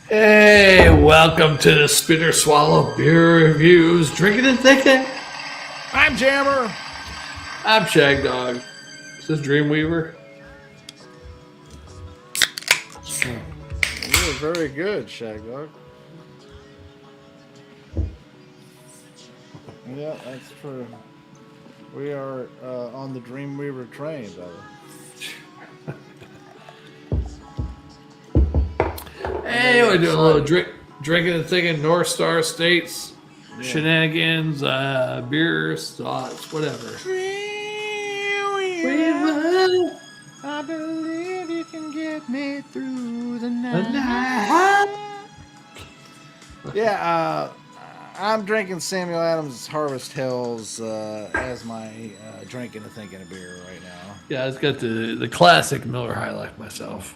Hey, welcome to the Spinner Swallow Beer Reviews. Drinking and thinking. I'm Jammer. I'm Shagdog. Is this Dreamweaver? You're very good, Shagdog. Yeah, that's true. We are on the Dreamweaver train, brother. Hey, we're doing a little drinking and thinking. North Star States, Yeah. shenanigans, beers, thoughts, whatever. Dreamweaver, I believe you can get me through the night. Yeah, I'm drinking Samuel Adams' Harvest Hills as my drinking and thinking of beer right now. Yeah, it's got the classic Miller High like myself.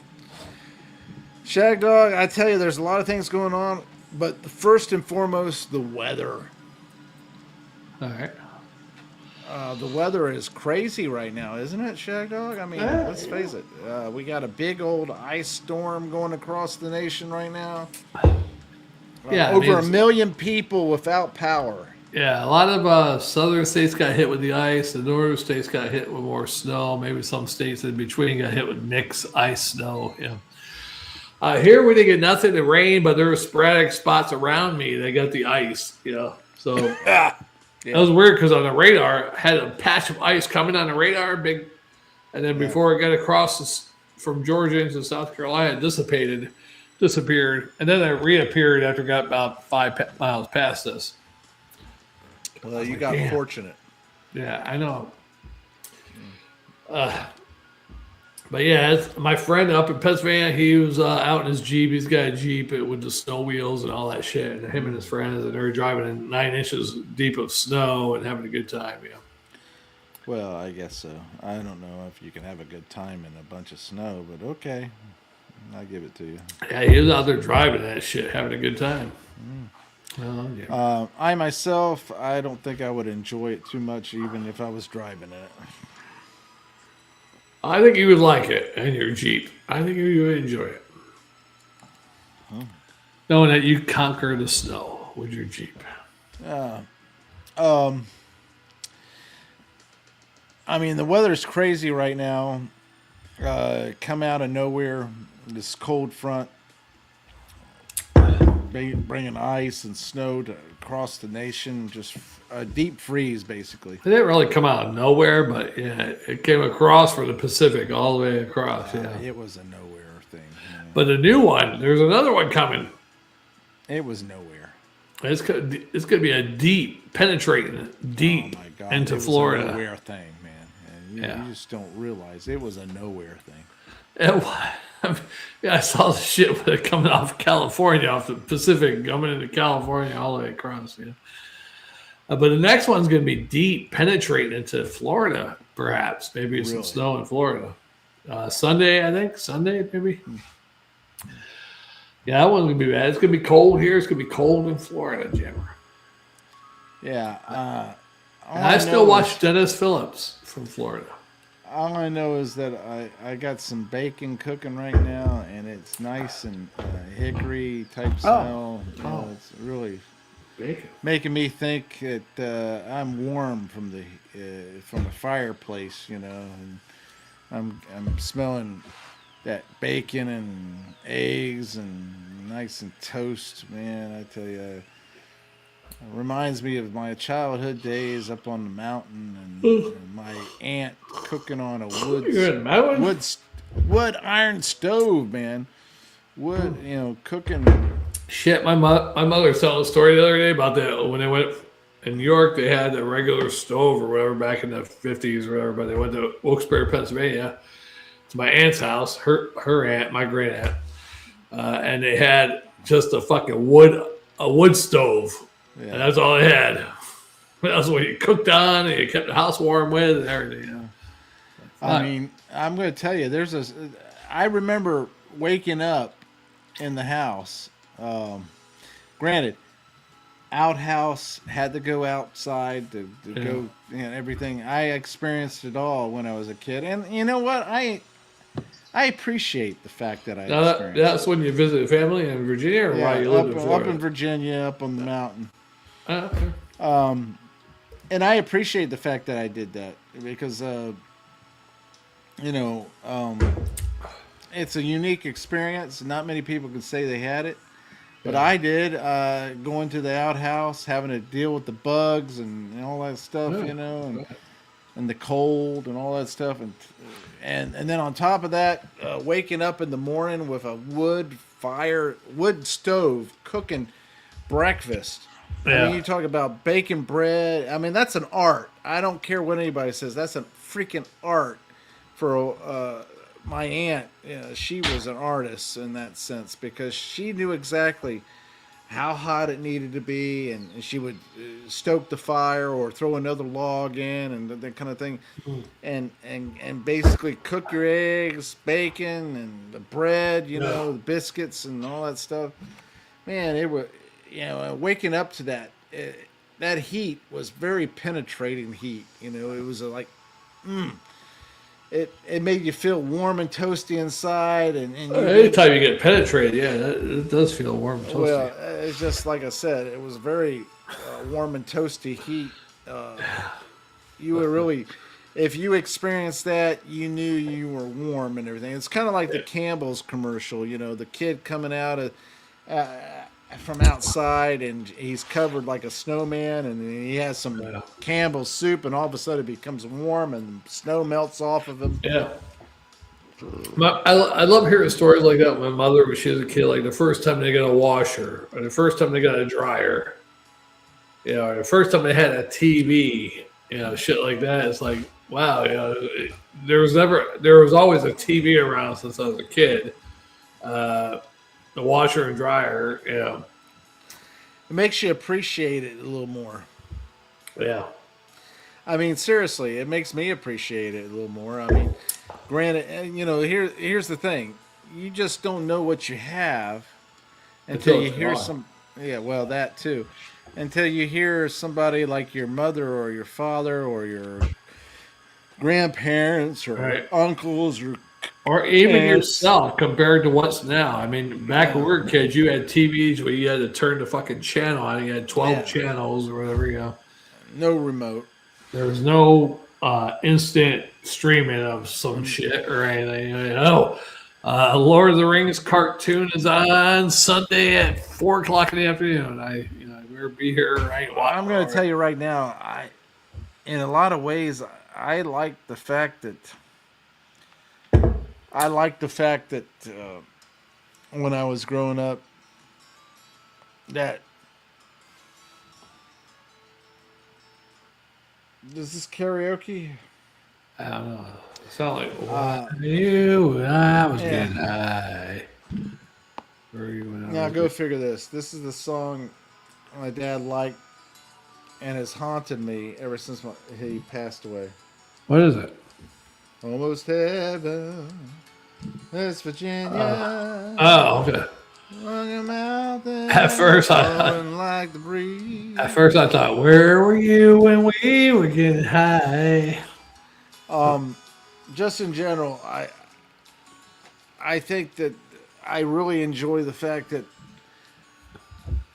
Shagdog, I tell you, there's a lot of things going on, but first and foremost, the weather. All right. The weather is crazy right now, isn't it, Shagdog? I mean, let's face it. We got a big old ice storm going across the nation right now. Over a million people without power. Yeah, a lot of southern states got hit with the ice. The northern states got hit with more snow. Maybe some states in between got hit with mixed ice snow. Yeah. Here we didn't get nothing to rain, but there were sporadic spots around me that got the ice. So that was weird because on the radar I had a patch of ice coming on the radar, big, and then before it got across from Georgia into South Carolina, it disappeared, and then it reappeared after it got about 5 miles past us. Well, you got fortunate. Yeah, I know. But yeah, my friend up in Pennsylvania, he was out in his Jeep. He's got a Jeep with the snow wheels and all that shit. And him and his friends, and they're driving in 9 inches deep of snow and having a good time. Yeah. Well, I guess so. I don't know if you can have a good time in a bunch of snow, but okay. I'll give it to you. Yeah, he was out there driving that shit, having a good time. I myself, I don't think I would enjoy it too much, even if I was driving it. I think you would like it in your Jeep. I think you would enjoy it. Knowing that you conquer the snow with your Jeep. I mean, the weather's crazy right now. Come out of nowhere, this cold front bringing ice and snow across the nation, just a deep freeze, basically. It didn't really come out of nowhere, but yeah, it came across from the Pacific all the way across. Yeah, it was a nowhere thing. Man. But the new one, there's another one coming. It was nowhere. It's going to be a deep, penetrating deep into Florida. It was a nowhere thing, man. And you just don't realize it was a nowhere thing. It was. Yeah, I saw the shit with it coming off California, off the Pacific, coming into California all the way across. Yeah. But the next one's going to be deep, penetrating into Florida, perhaps. Maybe some snow in Florida. Sunday, I think. Sunday, maybe. Yeah, that one's going to be bad. It's going to be cold here. It's going to be cold in Florida, Jammer. Yeah. I still watch Dennis Phillips from Florida. All I know is that I got some bacon cooking right now, and it's nice and hickory type smell. It's really making me think that I'm warm from the fireplace, and I'm smelling that bacon and eggs and nice and toast, man. I tell you. It reminds me of my childhood days up on the mountain and my aunt cooking on a wood iron stove, man. Wood, cooking. Shit, my mother was telling a story the other day about that when they went in New York. They had a regular stove or whatever back in the 50s or whatever, but they went to Wilkes-Barre, Pennsylvania. It's my aunt's house, her aunt, my great aunt, and they had just a fucking wood stove. Yeah. And that's all they had. That's what you cooked on and you kept the house warm with and everything. I mean, I'm going to tell you, I remember waking up in the house. Granted, outhouse, had to go outside to go and everything. I experienced it all when I was a kid. And you know what? I appreciate the fact that I Now experienced that's it. when you visit family in Virginia, or Yeah, while you lived in up Florida? in Virginia, up on the mountain. Okay. And I appreciate the fact that I did that because, you know, it's a unique experience. Not many people can say they had it, but Yeah. I did. Going to the outhouse, having to deal with the bugs and all that stuff, Yeah. you know, Right. and the cold and all that stuff, and then on top of that, waking up in the morning with a wood stove cooking breakfast. I mean, Yeah. you talk about baking bread. I mean, that's an art. I don't care what anybody says. That's a freaking art for my aunt. You know, she was an artist in that sense because she knew exactly how hot it needed to be, and she would stoke the fire or throw another log in and that kind of thing, and basically cook your eggs, bacon, and the bread, you Yeah. know, the biscuits and all that stuff. Man, it was, waking up to that. That heat was very penetrating heat. You know, it was it made you feel warm and toasty inside, and you did. Anytime you get penetrated, yeah, it does feel warm and toasty. Well, it's just like I said, it was very warm and toasty heat. You were really, if you experienced that, you knew you were warm and everything. It's kind of like the Campbell's commercial, you know, the kid coming out of from outside and he's covered like a snowman, and he has some Campbell's soup, and all of a sudden it becomes warm and snow melts off of him. Yeah. I love hearing stories like that. My mother, when she was a kid, like the first time they got a washer, or the first time they got a dryer, you know, or the first time they had a TV, you know, shit like that. It's like, wow, you know, there was always a TV around since I was a kid. The washer and dryer, you know. It makes you appreciate it a little more. Yeah. I mean, seriously, it makes me appreciate it a little more. I mean, granted, you know, here's the thing: you just don't know what you have until you it's hear gone. some. Yeah, well, that too. Until you hear somebody like your mother or your father or your grandparents or Right. uncles Or even aunts. yourself compared to what's now. I mean, back when Yeah. we were kids, you had TVs where you had to turn the fucking channel on. You had 12 Yeah. channels or whatever, you know. No remote. There was no instant streaming of some shit or anything. You know, Lord of the Rings cartoon is on Sunday at 4 o'clock in the afternoon. I better be here. I ain't watching. I'm going to tell you right now. In a lot of ways, I like the fact that when I was growing up, that is this karaoke? I don't know. It sounded like what you and I was getting high. Where you when I Now was go figure this. This is the song my dad liked and has haunted me ever since he passed away. What is it? Almost heaven, West Virginia. Oh, okay. Walking mountains, At first, blowing like the breeze. I thought, where were you when we were getting high? Just in general, I think that I really enjoy the fact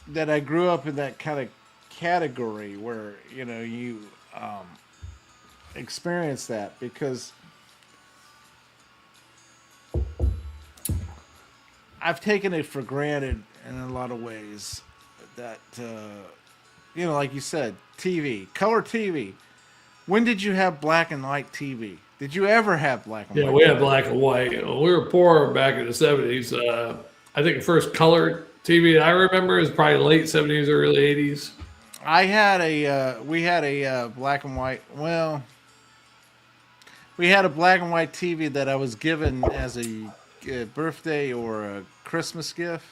that I grew up in that kind of category where you experience that, because I've taken it for granted in a lot of ways that like you said, TV, color TV. When did you have black and white TV? Did you ever have black and white? Yeah, we had black and white. We were poor back in the 70s. I think the first color TV that I remember is probably late 70s, early 80s. We had a black and white. Well, we had a black and white TV that I was given as a birthday or a Christmas gift,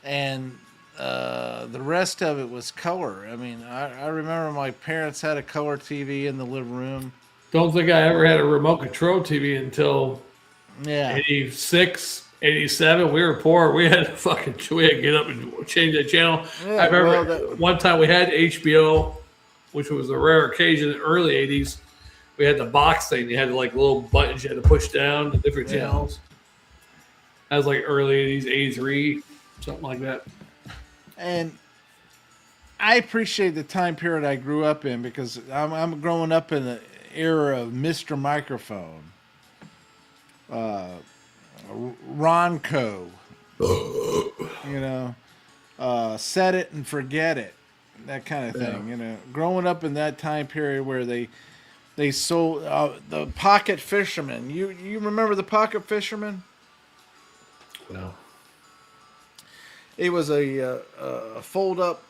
and the rest of it was color. I mean, I remember my parents had a color TV in the living room. Don't think I ever had a remote control TV until Yeah, 86, 87. We were poor. We had to get up and change that channel. Yeah, I remember well, one time we had HBO, which was a rare occasion in the early 80s. we had the box thing. You had like little buttons you had to push down the different channels. That was like early 80s, 83, something like that. And I appreciate the time period I grew up in because I'm growing up in the era of Mr. Microphone, Ronco, set it and forget it, that kind of thing. Growing up in that time period where they sold the Pocket Fisherman. You remember the Pocket Fisherman? No. It was a fold up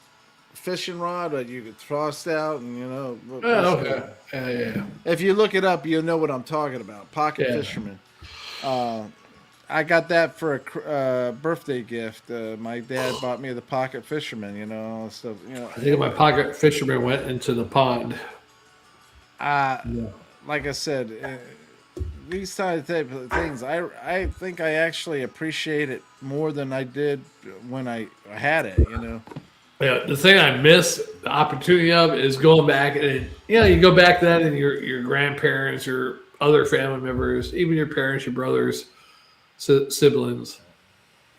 fishing rod that you could toss out, and okay. Yeah. If you look it up, you'll know what I'm talking about. Pocket Fisherman. I got that for a birthday gift. My dad bought me the Pocket Fisherman. Stuff. I think my Pocket Fisherman went into the pond. Like I said, these type of things, I think I actually appreciate it more than I did when I had it. Yeah, the thing I miss the opportunity of is going back and you go back to that and your grandparents, your other family members, even your parents, your brothers, siblings.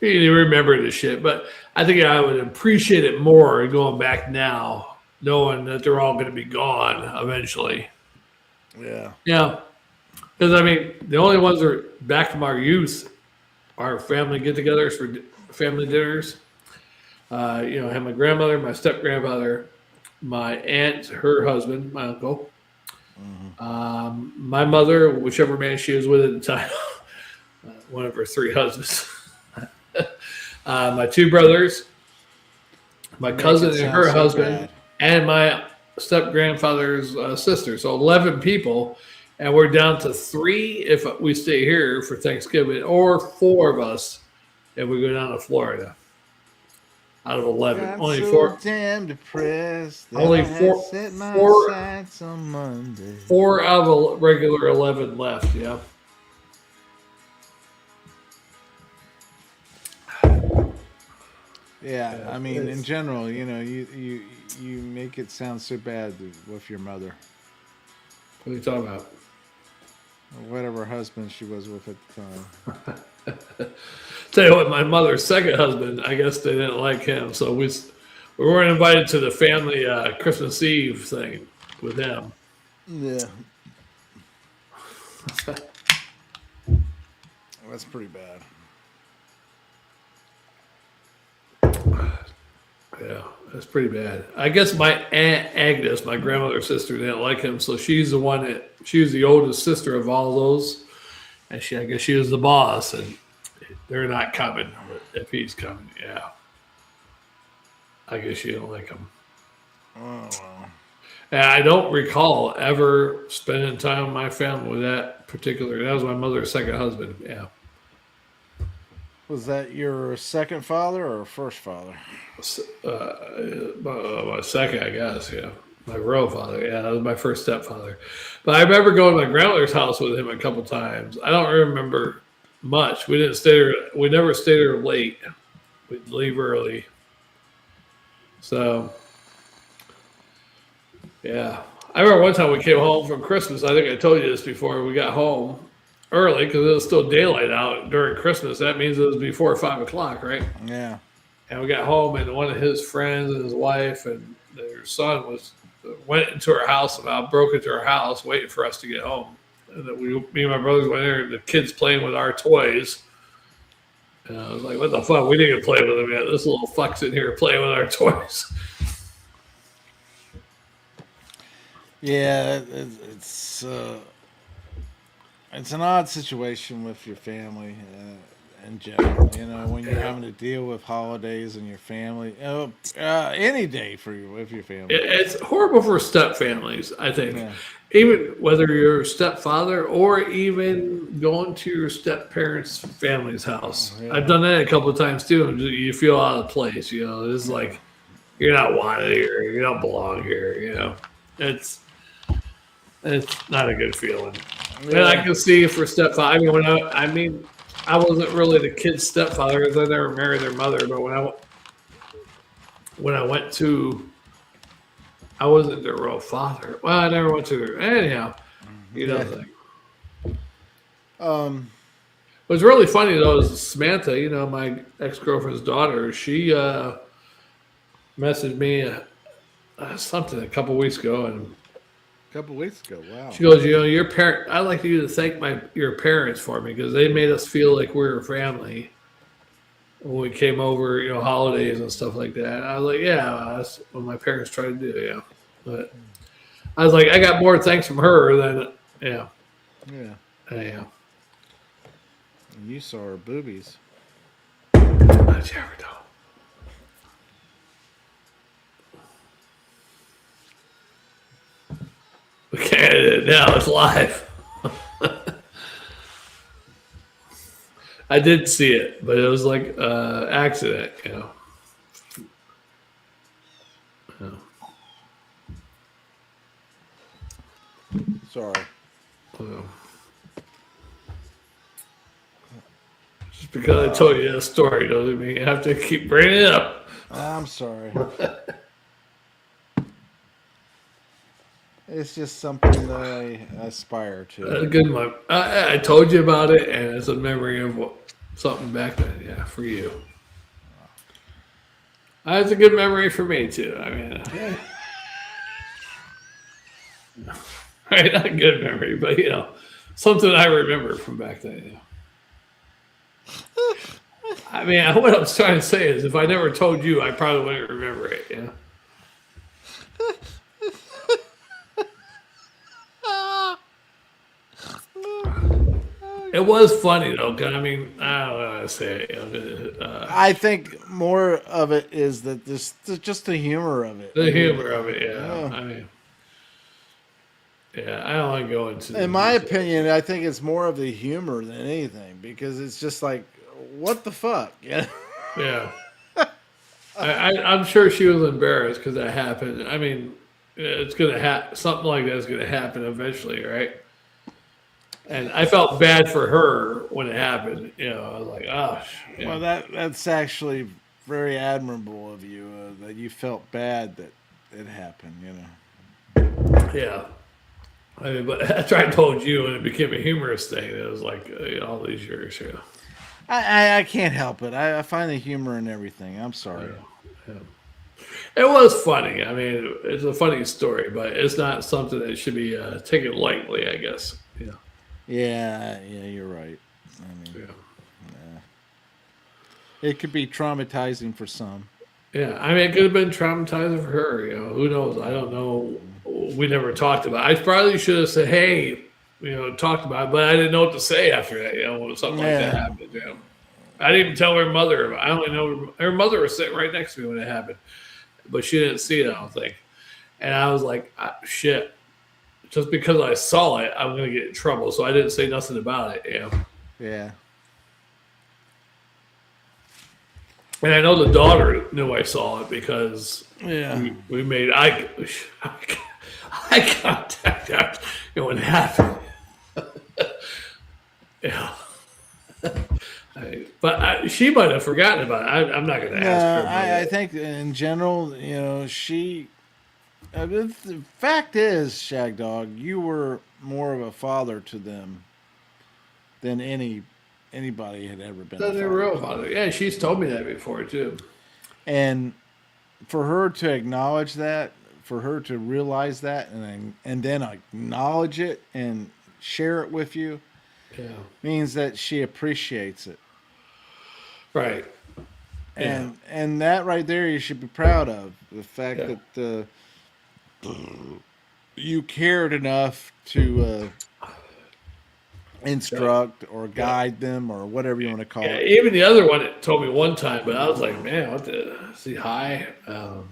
You remember this shit, but I think I would appreciate it more going back now, knowing that they're all going to be gone eventually. Yeah. Yeah, because the only ones that are back from our youth are family get-togethers for family dinners. I had my grandmother, my step-grandfather, my aunt, her husband, my uncle, my mother, whichever man she was with at the time, one of her 3 husbands, my 2 brothers, my cousin and her husband, and my step-grandfather's sister. So 11 people, and we're down to 3 if we stay here for Thanksgiving, or 4 of us if we go down to Florida. Out of 11, I'm only so 4. Damn depressed. Only 4. Set my sights on Monday. 4 out of a regular 11 left. Yeah. Yeah, in general, you make it sound so bad with your mother. What are you talking about? Whatever husband she was with at the time. Tell you what, my mother's second husband, I guess they didn't like him, so we weren't invited to the family Christmas Eve thing with him. Yeah. That's pretty bad. Yeah, that's pretty bad. I guess my Aunt Agnes, my grandmother's sister, didn't like him, so she was the oldest sister of all those, and I guess she was the boss, and they're not coming. If he's coming, yeah. I guess you don't like him. Oh, well. And I don't recall ever spending time with my family with that was my mother's second husband, yeah. Was that your second father or first father? My second, I guess, yeah. My real father, yeah, that was my first stepfather. But I remember going to my grandmother's house with him a couple times. I don't remember much. We never stayed there late. We'd leave early. So, yeah. I remember one time we came home from Christmas. I think I told you this before. We got home early because it was still daylight out during Christmas. That means it was before 5 o'clock, right? Yeah. And we got home, and one of his friends and his wife and their son went into our house, broke into our house, waiting for us to get home. And me and my brothers went there, and the kids playing with our toys. And I was like, "What the fuck? We didn't even play with them yet. This little fuck's in here playing with our toys." Yeah, it's an odd situation with your family in general. When you're having to deal with holidays and your family, any day with your family. It's horrible for step families, I think. Yeah. Even whether you're a stepfather or even going to your step parents' family's house. Yeah. I've done that a couple of times too. And you feel out of place. It's like you're not wanted here. You don't belong here. It's not a good feeling. Yeah. And I can see for stepfather. I wasn't really the kid's stepfather because I never married their mother. But when I went to, I wasn't their real father. Well, I never went to their. Anyhow, You know, like, Um, what's really funny though is Samantha, you know, my ex-girlfriend's daughter, she messaged me something a couple weeks ago, and a couple weeks ago. Wow. she goes, you know, your parent. I'd like you to thank your parents for me because they made us feel like we were a family when we came over, you know, holidays and stuff like that. I was like, yeah, that's what my parents tried to do, yeah. But I was like, I got more thanks from her than, yeah, Yeah. yeah. And you saw her boobies. We can't edit it now. It's live. I did see it, but it was like accident, you know. Sorry. So, just because I told you that story doesn't mean you have to keep bringing it up. I'm sorry. It's just something that I aspire to. A good one. I told you about it, and it's a memory of something back then. Yeah, for you. It's a good memory for me too. I mean, right? Not a good memory, but you know, something I remember from back then. You know. I mean, what I'm trying to say is, if I never told you, I probably wouldn't remember it. You know. It was funny though, 'cause I mean, I don't know how to say it. You know, I think more of it is that this just the humor of it. the humor of it, yeah. Yeah. I mean, yeah, I don't want to go into. In my opinion, I think it's more of the humor than anything because it's just like, what the fuck? Yeah. Yeah. I'm sure she was embarrassed because that happened. I mean, it's gonna happen. Something like that is gonna happen eventually, right? And I felt bad for her when it happened. You know, I was like, oh, you know. Well, that's actually very admirable of you that you felt bad that it happened. You know. Yeah. I mean, but after I told you, and it became a humorous thing, it was like all these years. Yeah. I can't help it. I find the humor in everything. I'm sorry. Yeah. It was funny. I mean, it's a funny story, but it's not something that should be taken lightly, I guess. Yeah. Yeah, you're right. I mean, Yeah. it could be traumatizing for some. Yeah. I mean, it could have been traumatizing for her. You know, who knows? I don't know. We never talked about it. I probably should have said, hey, you know, talked about it, but I didn't know what to say after that. You know, when something like that happened. You know. I didn't even tell her mother. I only know her mother was sitting right next to me when it happened, but she didn't see it, I don't think. And I was like, shit. Just because I saw it, I'm going to get in trouble. So I didn't say nothing about it. You know? Yeah. And I know the daughter knew I saw it because Yeah. we made eye contact after, you know, when it happened. Yeah. But she might have forgotten about it. I'm not going to ask her. I think in general, you know, she. The fact is, Shagdog, you were more of a father to them than anybody had ever been. That's a real father. Yeah, she's told me that before too. And for her to acknowledge that, for her to realize that, and then acknowledge it and share it with you, means that she appreciates it. Right. And that right there, you should be proud of the fact that. You cared enough to instruct or guide them or whatever you want to call it. Even the other one told me one time, but I was like, man, what the? See, hi. They're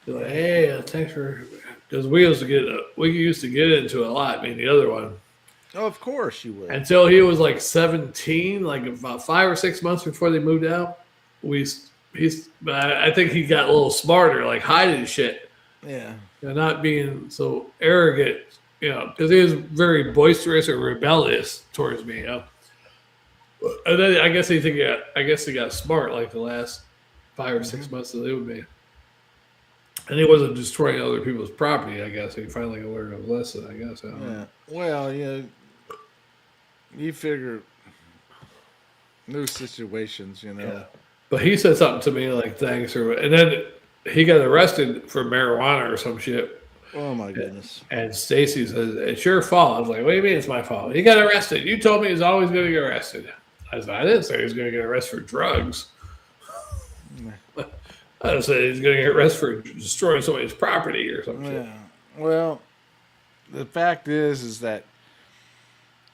like, hey, thanks for, because we used to get into it a lot. I mean, the other one. Oh, of course you would. Until he was like 17, like about 5 or 6 months before they moved out. I think he got a little smarter, like hiding shit. Yeah. You know, not being so arrogant, you know, because he was very boisterous or rebellious towards me, you know. And then I guess he got smart like the last 5 or 6 months that they would be. And he wasn't destroying other people's property, I guess. He finally learned a lesson, I guess. I don't know. Yeah. Well, you figure new situations, Yeah. But he said something to me like, thanks. And then he got arrested for marijuana or some shit. Oh, my goodness. And Stacy says, it's your fault. I was like, what do you mean it's my fault? He got arrested. You told me he's always going to get arrested. I said, I didn't say he was going to get arrested for drugs. I said he's going to get arrested for destroying somebody's property or something. Yeah. Well, the fact is that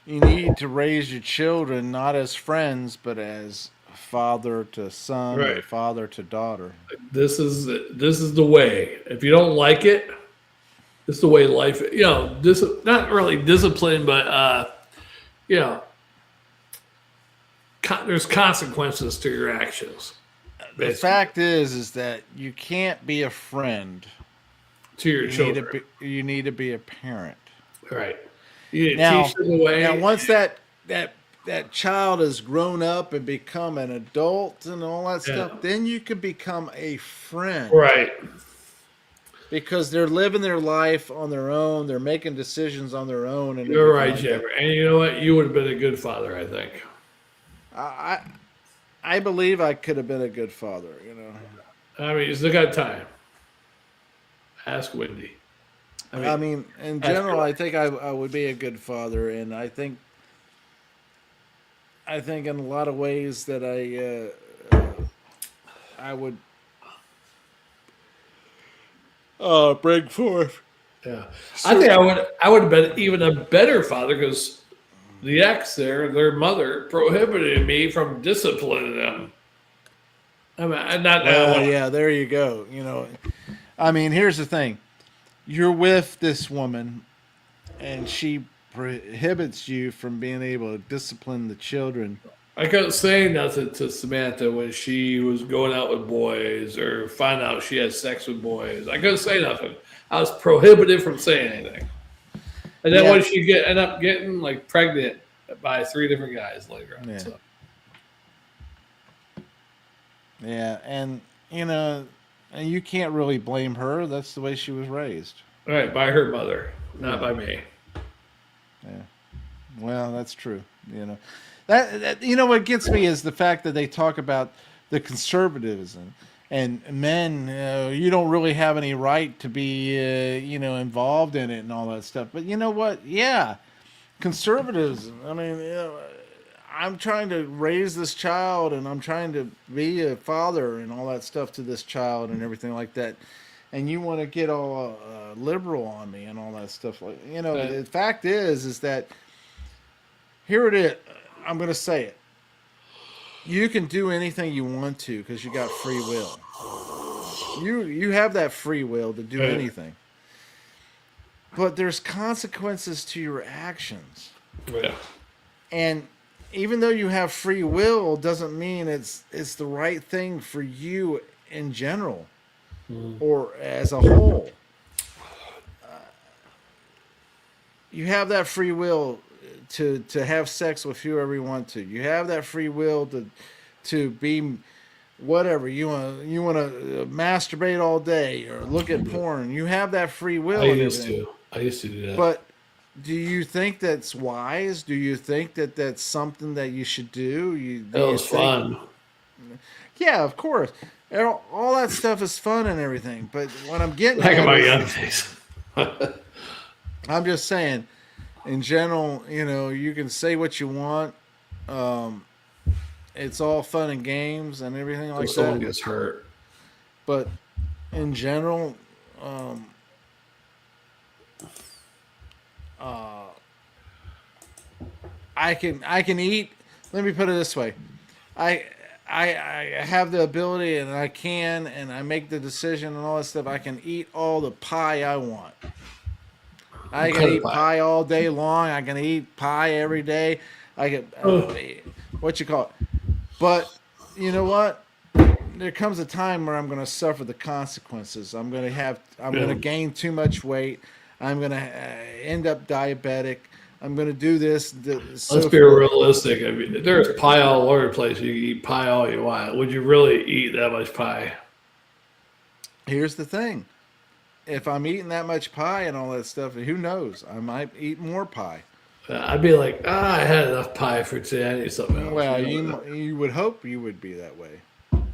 you need to raise your children not as friends, but as father to son or father to daughter. This is the way. If you don't like it, this is the way life. Not really discipline, but there's consequences to your actions. Basically. The fact is that you can't be a friend to your children. You need to be a parent. Right. You need to teach them the way. Now, once that child has grown up and become an adult and all that stuff, then you can become a friend. Right. Because they're living their life on their own. They're making decisions on their own. And you're right, Jeffrey. And you know what? You would have been a good father, I think. I believe I could have been a good father, I mean, you still got time. Ask Wendy. I mean, in general, I think I would be a good father, and I think in a lot of ways that I would bring forth. Yeah, I think I would have been even a better father because the ex their mother prohibited me from disciplining them. I mean, yeah, there you go. I mean, here's the thing. You're with this woman, and she prohibits you from being able to discipline the children. I couldn't say nothing to Samantha when she was going out with boys or find out she had sex with boys. I couldn't say nothing. I was prohibited from saying anything. And then when she end up getting like pregnant by 3 different guys later on. Yeah. So. Yeah, and and you can't really blame her. That's the way she was raised. Right, by her mother, not by me. Yeah. Well, that's true. That what gets me is the fact that they talk about the conservatism and men. You don't really have any right to be involved in it and all that stuff. But you know what? Yeah, conservatism. I mean, I'm trying to raise this child, and I'm trying to be a father and all that stuff to this child and everything like that. And you want to get all liberal on me and all that stuff. The fact is that here it is. I'm going to say it. You can do anything you want to because you got free will. You have that free will to do anything. But there's consequences to your actions. Yeah. And even though you have free will, doesn't mean it's the right thing for you in general or as a whole. You have that free will to have sex with whoever you want to. You have that free will to be whatever you want to masturbate all day or look at porn. You have that free will. I used to do that. But do you think that's wise? Do you think that that's something that you should do? It was fun. Yeah, of course. All that stuff is fun and everything. But when I'm getting back in my young days, I'm just saying, in general, you can say what you want. It's all fun and games and everything like that. Someone gets hurt. But in general, I can eat. Let me put it this way: I have the ability, and I make the decision and all that stuff. I can eat all the pie I want. I can eat pie all day long. I can eat pie every day. I can what you call it. But you know what? There comes a time where I'm going to suffer the consequences. I'm going to gain too much weight. I'm going to end up diabetic. I'm going to do this. Let's be realistic. I mean, there's pie all over the place. You can eat pie all you want. Would you really eat that much pie? Here's the thing. if I'm eating that much pie and all that stuff, who knows? I might eat more pie. I'd be like, I had enough pie for today. I need something else. Well, you would hope you would be that way.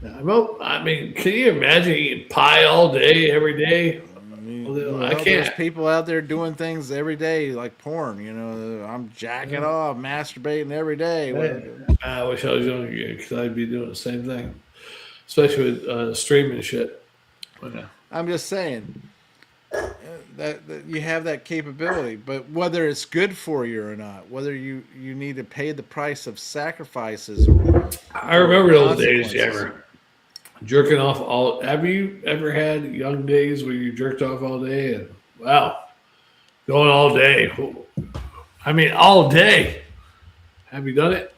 I mean, can you imagine eating pie all day, every day? I can't. There's people out there doing things every day, like porn. I'm jacking off, masturbating every day. I wish I was young again because I'd be doing the same thing, especially with streaming shit. I'm just saying that you have that capability, but whether it's good for you or not, whether you need to pay the price of sacrifices. I remember those days, Jammer. Jerking off all. Have you ever had young days where you jerked off all day and wow, going all day? I mean, all day. Have you done it?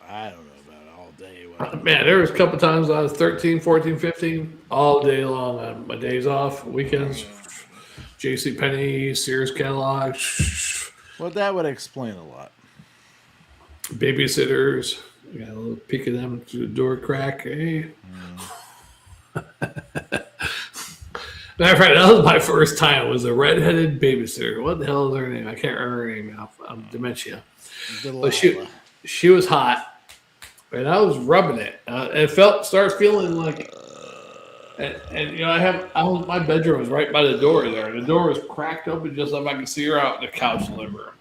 I don't know about all day. Man, there was a couple times I was 13, 14, 15, all day long on my days off, weekends. J.C. Penney, Sears catalog. Well, that would explain a lot. Babysitters, you got a little peek of them through the door crack. Hey. Matter of fact, that was my first time. It was a redheaded babysitter. What the hell is her name? I can't remember her name. I'm dementia. But she was hot, and I was rubbing it. It started feeling like, and my bedroom was right by the door there, and the door was cracked open just so I could see her out in the couch in the living room.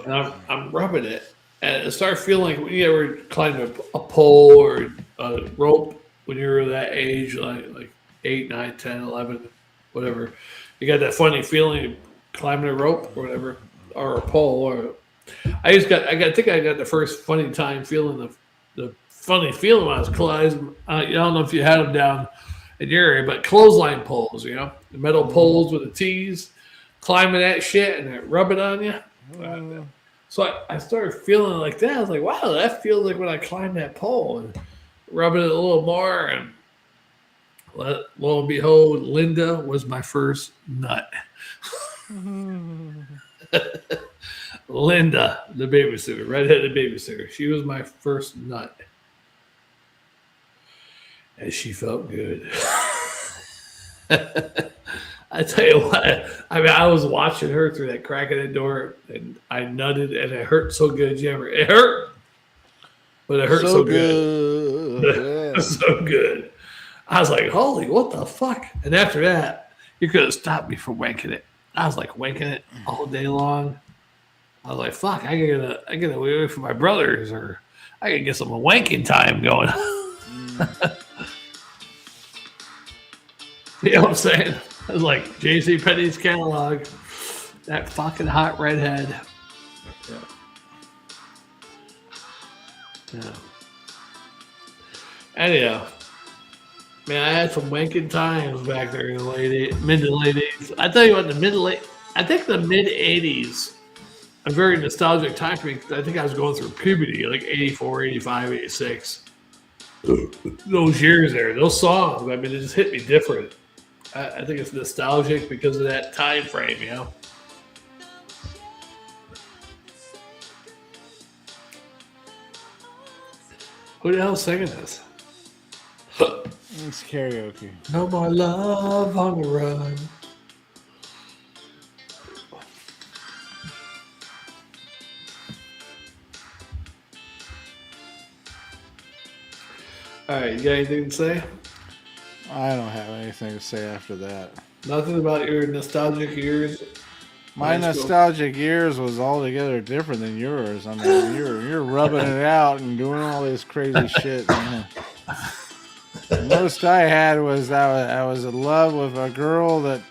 And I'm rubbing it, and it started feeling like when you ever climbed a pole or a rope when you were that age, like 8, 9, 10, 11, whatever. You got that funny feeling of climbing a rope or whatever, or a pole. Or I think I got the first funny time feeling the funny feeling when I was climbing. I don't know if you had them down in your area, but clothesline poles, the metal poles with the T's. Climbing that shit and then rub it on you. So I started feeling like that. I was like, wow, that feels like when I climbed that pole and rubbing it a little more. And lo and behold, Linda was my first nut. Linda, the babysitter, redheaded babysitter. She was my first nut. And she felt good. I tell you what, I was watching her through that crack in the door, and I nutted, and it hurt so good. It hurt, but it hurt so good. So good. I was like, holy, what the fuck? And after that, you could have stopped me from wanking it. I was like wanking it all day long. I was like, fuck, I gotta away from my brothers, or I gotta get some wanking time going. You know what I'm saying? It was like J.C. Penney's catalog. That fucking hot redhead. Yeah. Anyhow, man, I had some wanking times back there in the mid to late 80s. I tell you what, I think the mid 80s, a very nostalgic time for me. I think I was going through puberty, like 84, 85, 86. Those years there, those songs, I mean, it just hit me different. I think it's nostalgic because of that time frame, Who the hell's singing this? It's karaoke. No more love on the run. All right, you got anything to say? I don't have anything to say after that. Nothing about your nostalgic years? My nostalgic years was altogether different than yours. I mean, you're rubbing it out and doing all this crazy shit. The most I had was I was in love with a girl that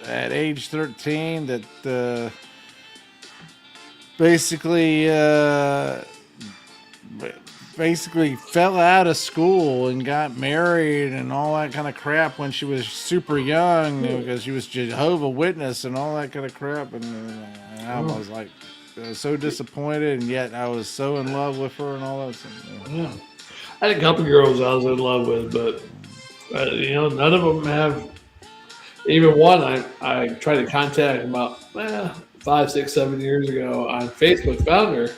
at age 13 that basically fell out of school and got married and all that kind of crap when she was super young because she was Jehovah's Witness and all that kind of crap. And I was like so disappointed, and yet I was so in love with her and all that stuff. Yeah. I had a couple girls I was in love with, but none of them have. Even one I tried to contact about 5, 6, 7 years ago on Facebook. Found her.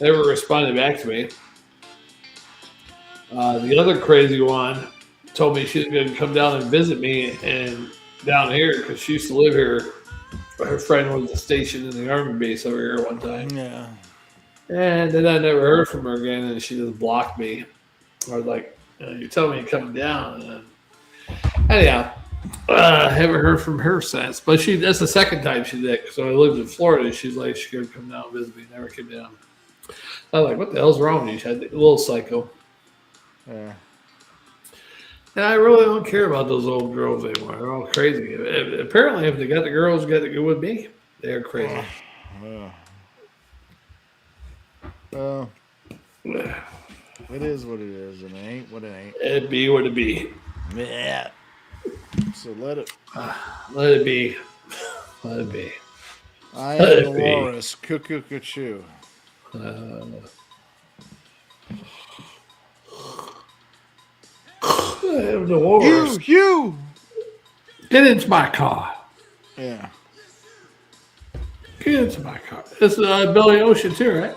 never responded back to me. The other crazy one told me she was going to come down and visit me and down here because she used to live here. Her friend was stationed in the army base over here one time. Yeah. And then I never heard from her again, and she just blocked me. I was like, "You're telling me you're coming down." And anyhow, I haven't heard from her since. But that's the second time she did. So I lived in Florida. She's like, she could come down and visit me. Never came down. I was like, what the hell's wrong with you? She had a little psycho. Yeah. And I really don't care about those old girls anymore. They're all crazy. Apparently, if they got the girls, got to go with me. They're crazy. Well, it is what it is, and it ain't what it ain't. It be what it be. Yeah. So let it be. Let it be. I am the walrus. Cuckoo, cuckoo. I am the walrus. You. Get into my car. Yeah. Get into my car. It's Billy Ocean too, right?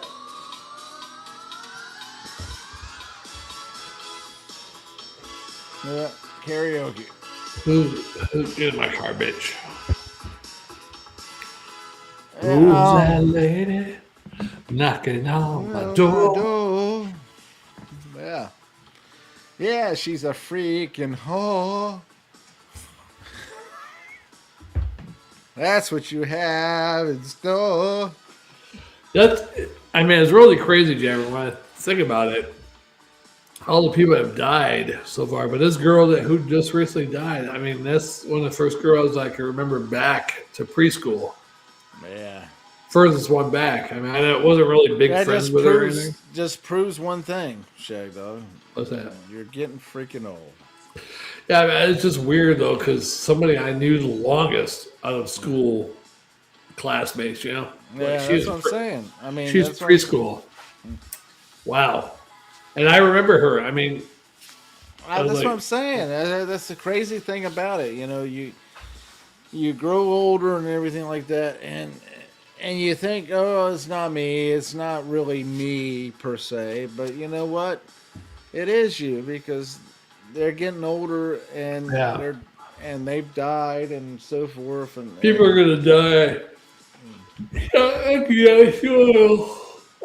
Yeah. Karaoke. Who's in my car, bitch? Who's that lady knocking on my door? Yeah. Yeah, she's a freaking whore. That's what you have in store. It's really crazy, Jammer, when I think about it. All the people have died so far, but this girl who just recently died, that's one of the first girls I can remember back to preschool. Yeah. Furthest one back. I wasn't really big friends with her or anything. Just proves one thing, Shagdog. What's that? You're getting freaking old. Yeah, it's just weird, though, because somebody I knew the longest out of school classmates, Yeah, that's what I'm saying. She's preschool. Wow. And I remember her. That's what I'm saying. That's the crazy thing about it. You grow older and everything like that, and you think, oh, it's not me. It's not really me per se. But you know what? It is you because they're getting older and they've died and so forth. And people are gonna die.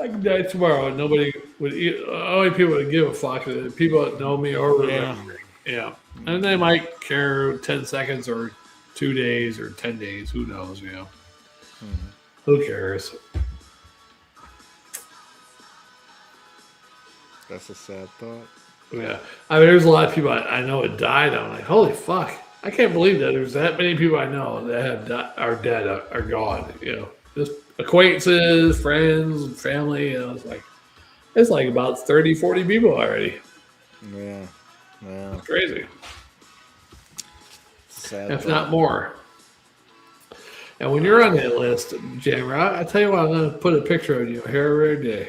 I can die tomorrow. Nobody would. Only people would give a fuck. People that know me or remember me. Yeah, and they might care 10 seconds or 2 days or 10 days. Who knows? Who cares? That's a sad thought. Yeah, there's a lot of people I know that died. I'm like, holy fuck! I can't believe that there's that many people I know that are dead, are gone. Just acquaintances, friends, family. It's like about 30, 40 people already. Yeah. It's crazy. Sad if not more. And when you're on that list, Jammer, I tell you what, I'm going to put a picture of you here every day.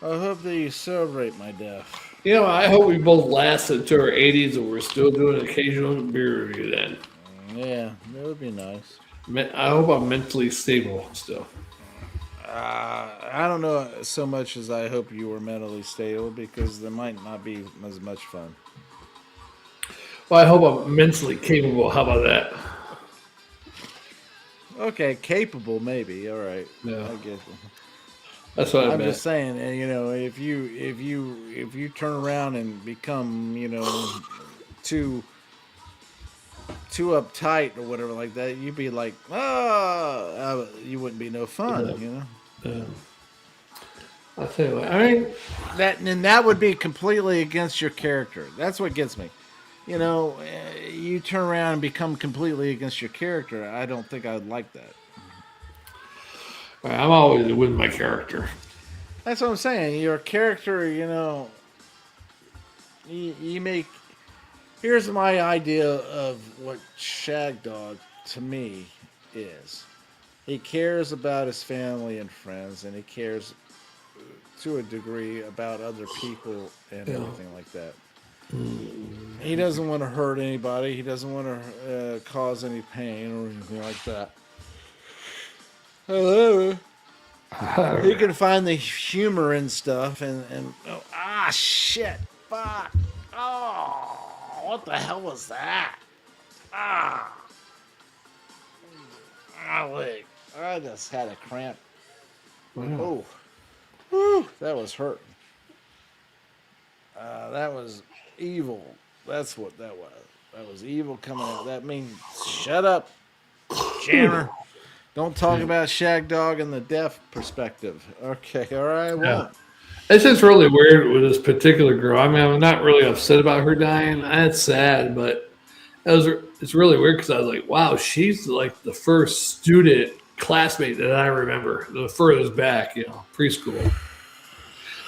I hope that you celebrate my death. I hope we both lasted to our 80s and we're still doing an occasional beer review then. Yeah, that would be nice. I hope I'm mentally stable still. I don't know so much as I hope you were mentally stable because there might not be as much fun. Well, I hope I'm mentally capable. How about that? Okay, capable maybe. All right. Yeah. I get it. That's what I'm just saying. If you turn around and become too uptight or whatever like that, you'd be like, you wouldn't be no fun. Yeah. I'll tell you what. That would be completely against your character. That's what gets me. You turn around and become completely against your character. I don't think I'd like that. I'm always with my character. That's what I'm saying. Your character, you make. Here's my idea of what Shagdog to me is. He cares about his family and friends, and he cares to a degree about other people and everything like that. He doesn't want to hurt anybody. He doesn't want to cause any pain or anything like that. Hello. He can find the humor in stuff and shit, fuck, oh, what the hell was that? Ah, my leg. I just had a cramp. Wow. Oh, whew, that was hurting. That was evil. That's what that was. That was evil coming out. That means shut up, jammer. Don't talk about Shagdog in the deaf perspective. Okay, all right, I won't. It's just really weird with this particular girl. I mean, I'm not really upset about her dying. That's sad, but it's really weird because I was like, wow, she's like the first student classmate that I remember, the furthest back, preschool.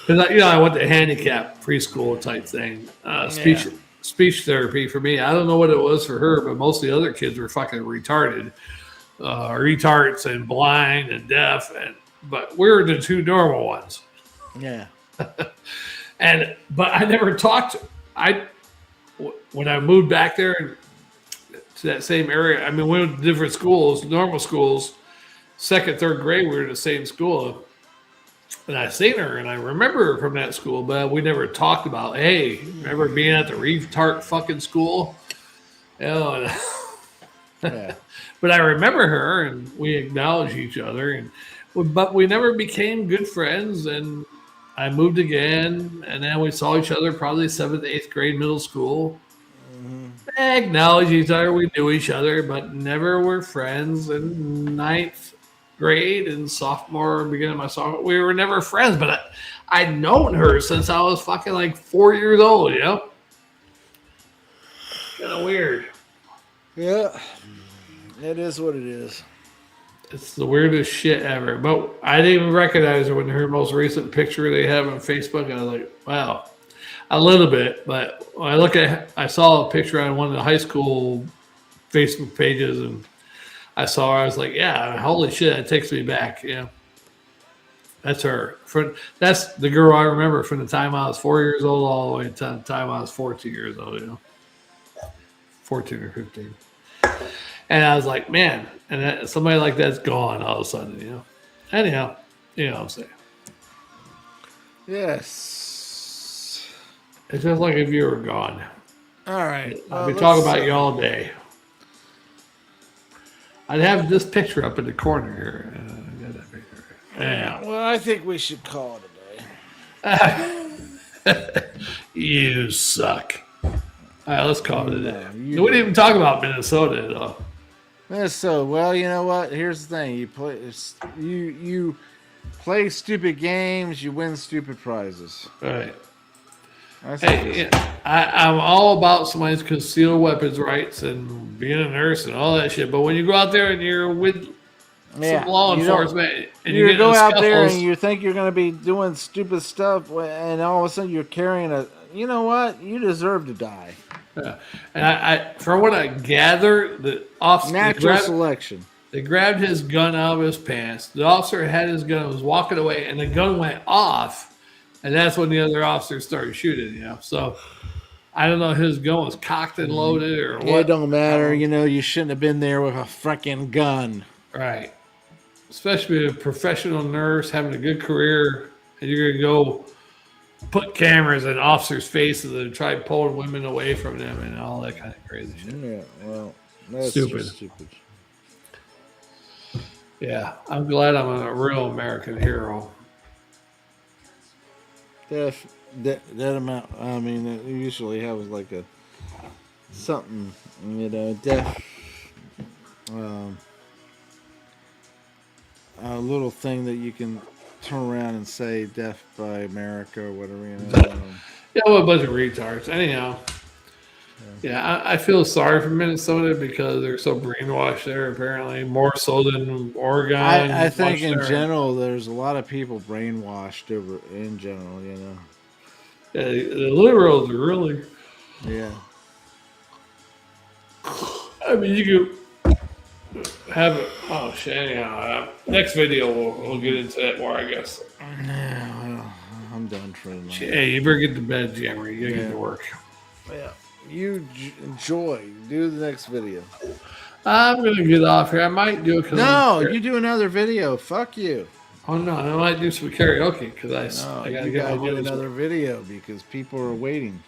Because I went to handicap preschool type thing, speech therapy for me. I don't know what it was for her, but most of the other kids were fucking retarded, retards and blind and deaf, but we were the two normal ones. Yeah. But I never talked. When I moved back there to that same area. I mean, we went to different schools, normal schools. Second, third grade, we were in the same school. And I seen her, and I remember her from that school, but we never talked about, hey, remember being at the retard fucking school? Yeah. But I remember her, and we acknowledged each other, but we never became good friends. And I moved again, and then we saw each other probably 7th, 8th grade, middle school. Acknowledged each other, we knew each other, but never were friends. In 9th grade and sophomore, beginning of my sophomore, we were never friends. But I'd known her since I was fucking like 4 years old. Kind of weird. Yeah, it is what it is. It's the weirdest shit ever. But I didn't even recognize her when her most recent picture they have on Facebook. I was like, wow. A little bit, but when I saw a picture on one of the high school Facebook pages, and I saw her. I was like, yeah, holy shit, that takes me back. That's her. That's the girl I remember from the time I was 4 years old all the way to the time I was 14 years old. 14 or 15. And I was like, man, and somebody like that's gone all of a sudden. Anyhow, you know what I'm saying. Yes. It's just like if you were gone. All right. I'll be talking about you all day. I'd have this picture up in the corner here. Got that picture. Yeah. Well, I think we should call it a day. You suck. All right, let's call it a day. We didn't even talk about Minnesota at all. Minnesota. Well, you know what? Here's the thing. You play stupid games. You win stupid prizes. Right. I'm all about somebody's concealed weapons rights and being a nurse and all that shit. But when you go out there and you're with some law enforcement and you go out there and you think you're going to be doing stupid stuff, and all of a sudden you're carrying you know what? You deserve to die. Yeah. And I from what I gather, the officer natural selection. They grabbed his gun out of his pants. The officer had his gun, was walking away, and the gun went off. And that's when the other officers started shooting, So I don't know if his gun was cocked and loaded or what. It don't matter. You shouldn't have been there with a freaking gun. Right. Especially a professional nurse having a good career, and you're going to go put cameras in officers' faces and try pulling women away from them and all that kind of crazy shit. Yeah, well, that's stupid. Yeah, I'm glad I'm a real American hero. That amount. I mean, it usually has like something. A little thing that you can turn around and say "Death by America" or whatever. Well, a bunch of retards. Anyhow. Yeah, I feel sorry for Minnesota because they're so brainwashed there, apparently, more so than Oregon. I think in general, there's a lot of people brainwashed in general, Yeah, the liberals are really... Yeah. I mean, you could have it... Oh, shit, anyhow. Next video, we'll get into that more, I guess. Yeah, well, I'm done for tonight. Hey, you better get to bed, Jammer. You gotta get to work. Yeah. You enjoy. Do the next video. I'm going to get off here. I might do it. No, you do another video. Fuck you. Oh no, I might do some karaoke because No, I gotta you get gotta my do money's another worth. video because people are waiting.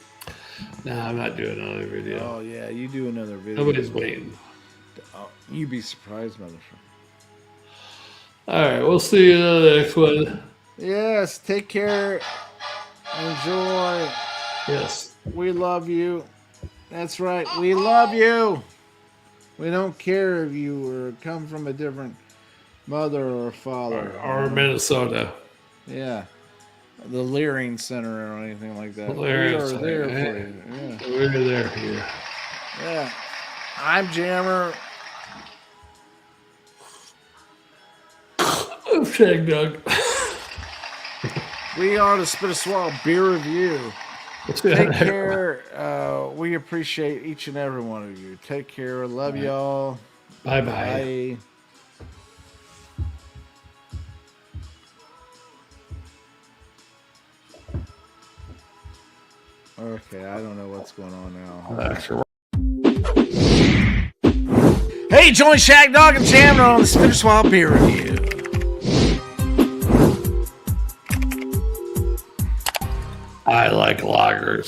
Nah, I'm not doing another video. Oh yeah, you do another video. Nobody's waiting. Oh, you'd be surprised, motherfucker. All right, we'll see you in the next one. Yes, take care. Enjoy. Yes. We love you. That's right. We love you. We don't care if you come from a different mother or father. Or Minnesota. Yeah. The Leering Center or anything like that. Leering we are Center, there yeah. for you. Yeah. We're there for you. Yeah. I'm Jammer. I'm Shagdog. We are the Spit a Swallow Beer Review. Take care. We appreciate each and every one of you. Take care. Love y'all. Bye-bye. Bye. Okay, I don't know what's going on now. Hey, join Shagdog and Jammer on the Spit a Swallow Beer Review. I like lagers.